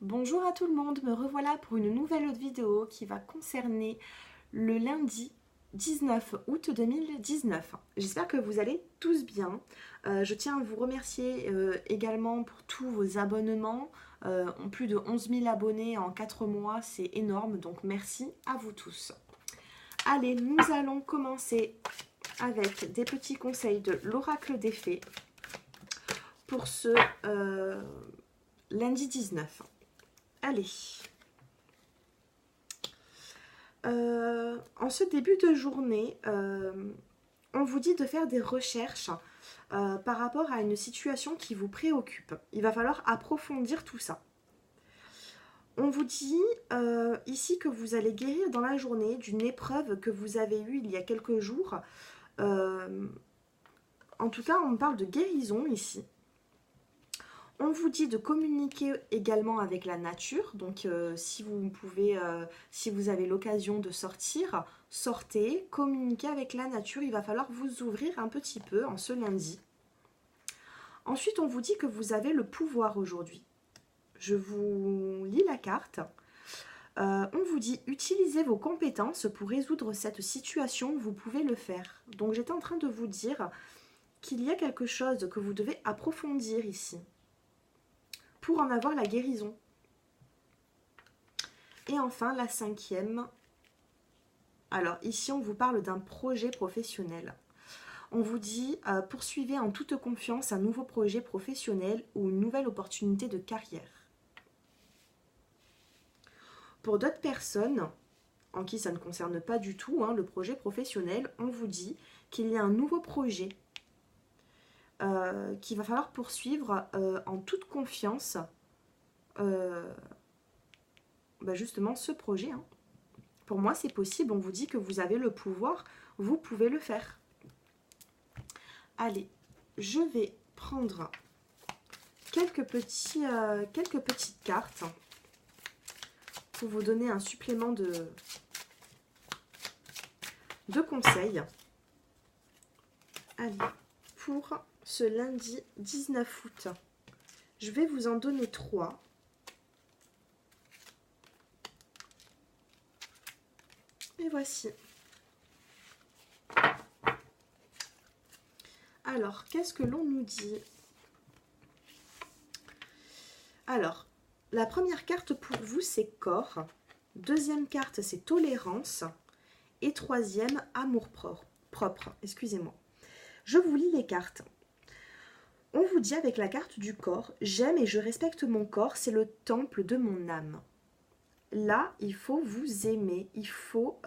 Bonjour à tout le monde, me revoilà pour une nouvelle vidéo qui va concerner le lundi 19 août 2019. J'espère que vous allez tous bien. Je tiens à vous remercier également pour tous vos abonnements. Plus de 11 000 abonnés en 4 mois, c'est énorme, donc merci à vous tous. Allez, nous allons commencer avec des petits conseils de l'oracle des fées pour ce lundi 19. Allez. En ce début de journée, on vous dit de faire des recherches par rapport à une situation qui vous préoccupe. Il va falloir approfondir tout ça. On vous dit ici que vous allez guérir dans la journée d'une épreuve que vous avez eue il y a quelques jours. En tout cas, on parle de guérison ici. On vous dit de communiquer également avec la nature, donc si vous pouvez, si vous avez l'occasion de sortir, sortez, communiquez avec la nature, il va falloir vous ouvrir un petit peu en ce lundi. Ensuite, on vous dit que vous avez le pouvoir aujourd'hui. Je vous lis la carte. On vous dit utilisez vos compétences pour résoudre cette situation, vous pouvez le faire. Donc j'étais en train de vous dire qu'il y a quelque chose que vous devez approfondir ici pour en avoir la guérison. Et enfin, la cinquième. Alors, ici, on vous parle d'un projet professionnel. On vous dit, poursuivez en toute confiance un nouveau projet professionnel ou une nouvelle opportunité de carrière. Pour d'autres personnes, en qui ça ne concerne pas du tout, le projet professionnel, on vous dit qu'il y a un nouveau projet qu'il va falloir poursuivre en toute confiance justement ce projet. Pour moi, c'est possible. On vous dit que vous avez le pouvoir, vous pouvez le faire. Allez, je vais prendre quelques petites cartes pour vous donner un supplément de conseils. Allez, pour ce lundi 19 août, je vais vous en donner 3. Et voici. Alors, qu'est-ce que l'on nous dit? Alors, la première carte pour vous, c'est corps. Deuxième carte, c'est tolérance. Et troisième, amour propre. Excusez-moi. Je vous lis les cartes. On vous dit avec la carte du corps, j'aime et je respecte mon corps, c'est le temple de mon âme. Là, il faut vous aimer, il faut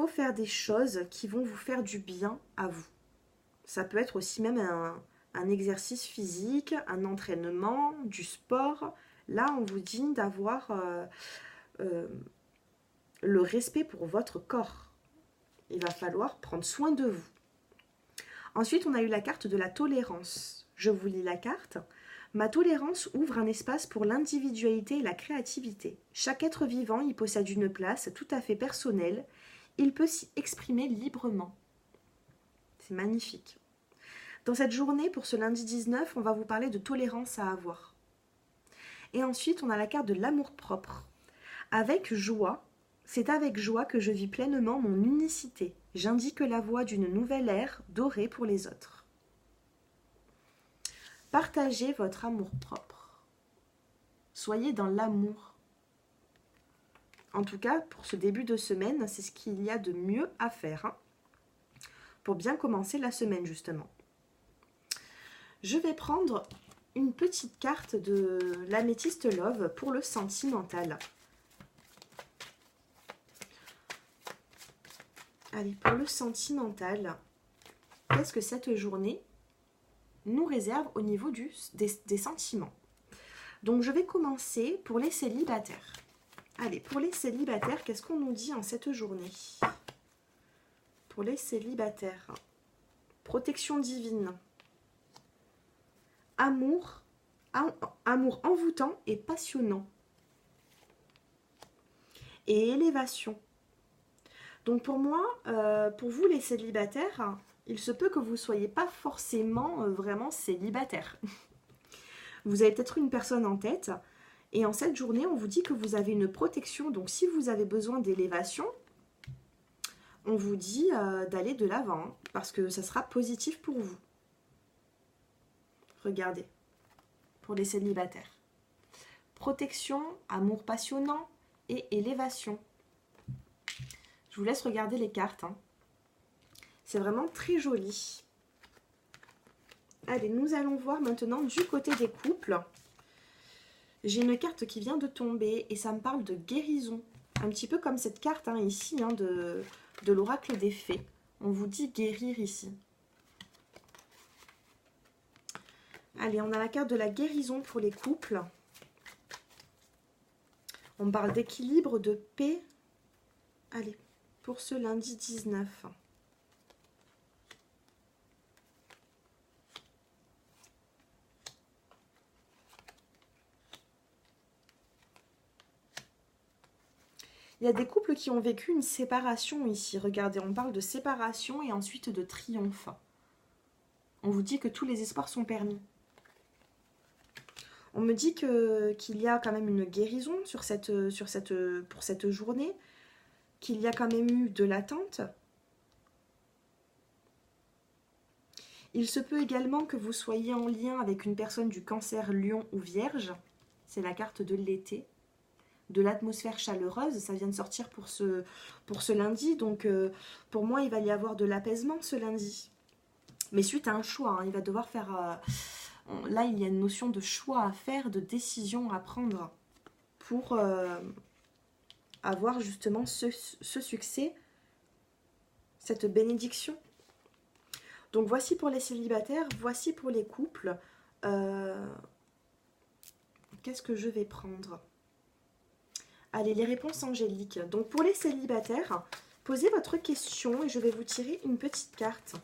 faire des choses qui vont vous faire du bien à vous. Ça peut être aussi même un exercice physique, un entraînement, du sport. Là, on vous dit d'avoir le respect pour votre corps. Il va falloir prendre soin de vous. Ensuite, on a eu la carte de la tolérance. Je vous lis la carte. Ma tolérance ouvre un espace pour l'individualité et la créativité. Chaque être vivant y possède une place tout à fait personnelle. Il peut s'y exprimer librement. C'est magnifique. Dans cette journée, pour ce lundi 19, on va vous parler de tolérance à avoir. Et ensuite, on a la carte de l'amour propre. Avec joie, c'est avec joie que je vis pleinement mon unicité. J'indique la voie d'une nouvelle ère dorée pour les autres. Partagez votre amour propre. Soyez dans l'amour. En tout cas, pour ce début de semaine, c'est ce qu'il y a de mieux à faire pour bien commencer la semaine, justement. Je vais prendre une petite carte de l'améthyste Love pour le sentimental. Allez, pour le sentimental, qu'est-ce que cette journée nous réserve au niveau des sentiments? Donc, je vais commencer pour les célibataires. Allez, pour les célibataires, qu'est-ce qu'on nous dit en cette journée? Pour les célibataires, protection divine, amour envoûtant et passionnant, et élévation. Donc pour moi, pour vous les célibataires, il se peut que vous ne soyez pas forcément vraiment célibataire. Vous avez peut-être une personne en tête. Et en cette journée, on vous dit que vous avez une protection. Donc, si vous avez besoin d'élévation, on vous dit d'aller de l'avant. Hein, parce que ça sera positif pour vous. Regardez. Pour les célibataires. Protection, amour passionnant et élévation. Je vous laisse regarder les cartes. Hein. C'est vraiment très joli. Allez, nous allons voir maintenant du côté des couples. J'ai une carte qui vient de tomber et ça me parle de guérison. Un petit peu comme cette carte hein, ici hein, de l'oracle des fées. On vous dit guérir ici. Allez, on a la carte de la guérison pour les couples. On parle d'équilibre, de paix. Allez, pour ce lundi 19. Il y a des couples qui ont vécu une séparation ici. Regardez, on parle de séparation et ensuite de triomphe. On vous dit que tous les espoirs sont permis. On me dit qu'il y a quand même une guérison pour cette journée, qu'il y a quand même eu de l'attente. Il se peut également que vous soyez en lien avec une personne du Cancer, Lion ou Vierge. C'est la carte de l'été, de l'atmosphère chaleureuse. Ça vient de sortir pour ce lundi. Donc, pour moi, il va y avoir de l'apaisement ce lundi. Mais suite à un choix, hein, il va devoir faire... là, il y a une notion de choix à faire, de décision à prendre pour avoir justement ce succès, cette bénédiction. Donc, voici pour les célibataires, voici pour les couples. Qu'est-ce que je vais prendre? Allez, les réponses angéliques. Donc, pour les célibataires, posez votre question et je vais vous tirer une petite carte.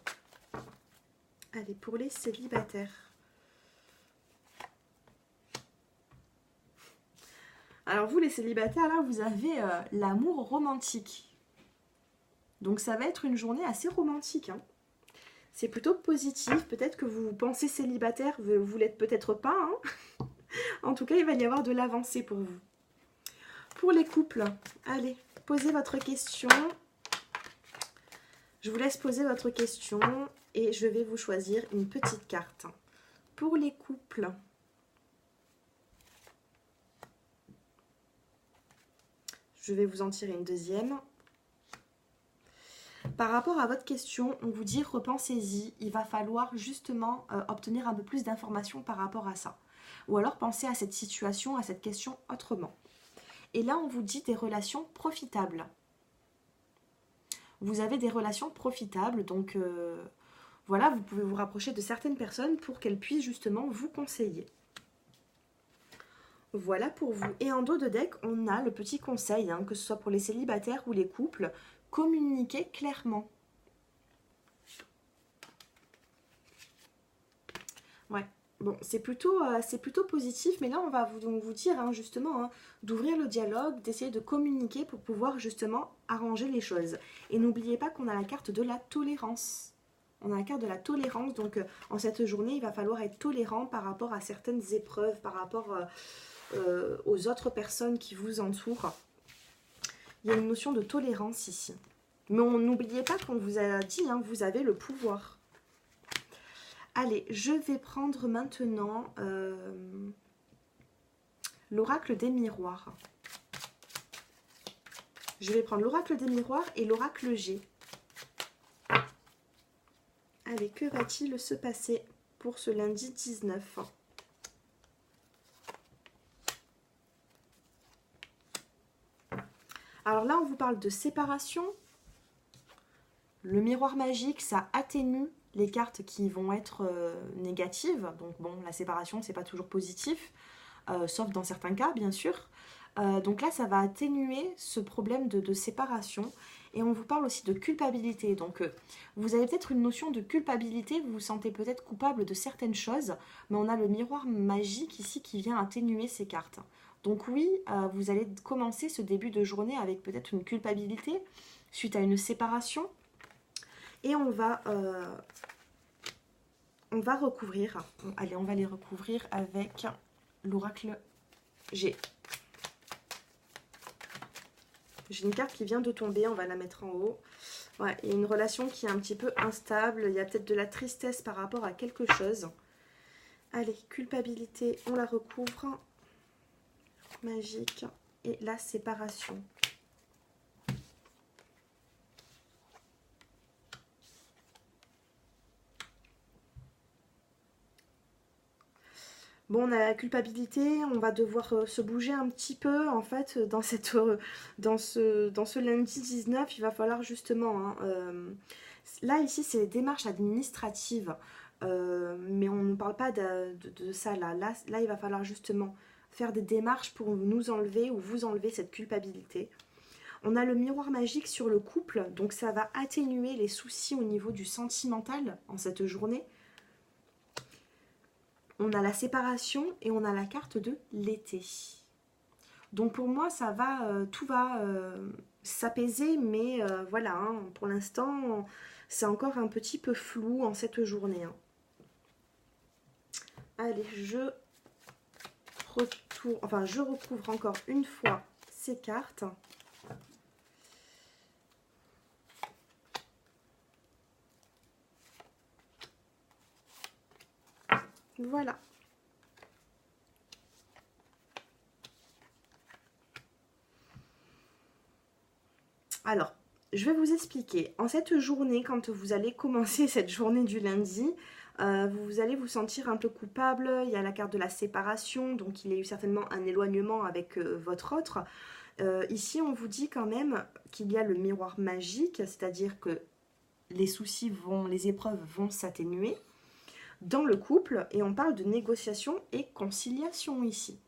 Allez, pour les célibataires. Alors vous les célibataires, là, vous avez l'amour romantique. Donc ça va être une journée assez romantique. Hein. C'est plutôt positif. Peut-être que vous pensez célibataire, vous l'êtes peut-être pas. Hein. En tout cas, il va y avoir de l'avancée pour vous. Pour les couples, allez, posez votre question. Je vous laisse poser votre question et je vais vous choisir une petite carte. Pour les couples... Je vais vous en tirer une deuxième. Par rapport à votre question, on vous dit repensez-y. Il va falloir justement obtenir un peu plus d'informations par rapport à ça. Ou alors pensez à cette situation, à cette question autrement. Et là, on vous dit des relations profitables. Vous avez des relations profitables, donc voilà, vous pouvez vous rapprocher de certaines personnes pour qu'elles puissent justement vous conseiller. Voilà pour vous. Et en dos de deck, on a le petit conseil, hein, que ce soit pour les célibataires ou les couples, communiquez clairement. Ouais, bon, c'est plutôt positif, mais là, on va vous dire, hein, justement, hein, d'ouvrir le dialogue, d'essayer de communiquer pour pouvoir justement arranger les choses. Et n'oubliez pas qu'on a la carte de la tolérance. On a la carte de la tolérance, donc en cette journée, il va falloir être tolérant par rapport à certaines épreuves, par rapport... aux autres personnes qui vous entourent. Il y a une notion de tolérance ici. Mais n'oubliez pas qu'on vous a dit, hein, vous avez le pouvoir. Allez, je vais prendre maintenant l'oracle des miroirs. Je vais prendre l'oracle des miroirs et l'oracle G. Allez, que va-t-il se passer pour ce lundi 19 ? Alors là, on vous parle de séparation. Le miroir magique, ça atténue les cartes qui vont être négatives. Donc bon, la séparation, c'est pas toujours positif, sauf dans certains cas, bien sûr. Donc là, ça va atténuer ce problème de séparation. Et on vous parle aussi de culpabilité. Donc vous avez peut-être une notion de culpabilité, vous vous sentez peut-être coupable de certaines choses, mais on a le miroir magique ici qui vient atténuer ces cartes. Donc oui, vous allez commencer ce début de journée avec peut-être une culpabilité suite à une séparation. Et on va on va recouvrir. Allez, on va les recouvrir avec l'oracle G. J'ai une carte qui vient de tomber, on va la mettre en haut. Ouais, il y a une relation qui est un petit peu instable. Il y a peut-être de la tristesse par rapport à quelque chose. Allez, culpabilité, on la recouvre. Magique. Et la séparation. Bon, on a la culpabilité, on va devoir se bouger un petit peu en fait dans ce lundi 19. Il va falloir justement, hein, là ici c'est les démarches administratives, mais on ne parle pas de ça là. Là il va falloir justement faire des démarches pour nous enlever ou vous enlever cette culpabilité. On a le miroir magique sur le couple, donc ça va atténuer les soucis au niveau du sentimental en cette journée. On a la séparation et on a la carte de l'été. Donc pour moi, ça va, tout va s'apaiser, mais voilà, hein, pour l'instant, c'est encore un petit peu flou en cette journée. Hein. Allez, je recouvre encore une fois ces cartes. Voilà. Alors, je vais vous expliquer. En cette journée, quand vous allez commencer cette journée du lundi, vous allez vous sentir un peu coupable. Il y a la carte de la séparation, donc il y a eu certainement un éloignement avec votre autre. Ici, on vous dit quand même qu'il y a le miroir magique, c'est-à-dire que les soucis les épreuves vont s'atténuer dans le couple, et on parle de négociation et conciliation ici.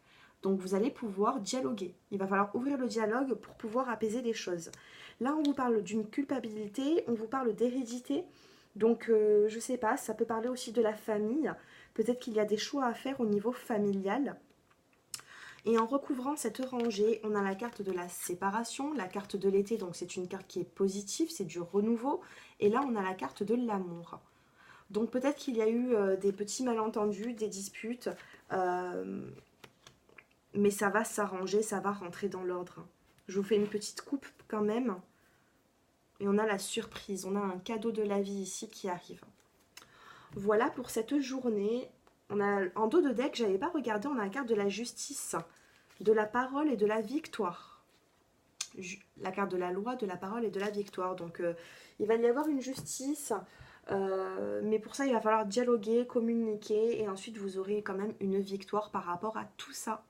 Donc vous allez pouvoir dialoguer. Il va falloir ouvrir le dialogue pour pouvoir apaiser les choses. Là, on vous parle d'une culpabilité, on vous parle d'hérédité. Donc, je ne sais pas, ça peut parler aussi de la famille. Peut-être qu'il y a des choix à faire au niveau familial. Et en recouvrant cette rangée, on a la carte de la séparation, la carte de l'été, donc c'est une carte qui est positive, c'est du renouveau. Et là, on a la carte de l'amour. Donc peut-être qu'il y a eu des petits malentendus, des disputes, mais ça va s'arranger, ça va rentrer dans l'ordre. Je vous fais une petite coupe quand même. Et on a la surprise, on a un cadeau de la vie ici qui arrive. Voilà pour cette journée. On a, en dos de deck, j'avais pas regardé, on a la carte de la justice, de la parole et de la victoire. La carte de la loi, de la parole et de la victoire. Donc il va y avoir une justice, mais pour ça il va falloir dialoguer, communiquer, et ensuite vous aurez quand même une victoire par rapport à tout ça.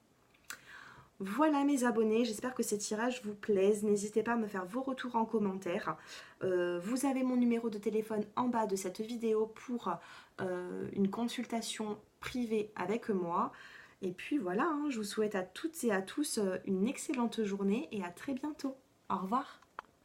Voilà mes abonnés, j'espère que ces tirages vous plaisent. N'hésitez pas à me faire vos retours en commentaire. Vous avez mon numéro de téléphone en bas de cette vidéo pour une consultation privée avec moi. Et puis voilà, hein, je vous souhaite à toutes et à tous une excellente journée et à très bientôt. Au revoir.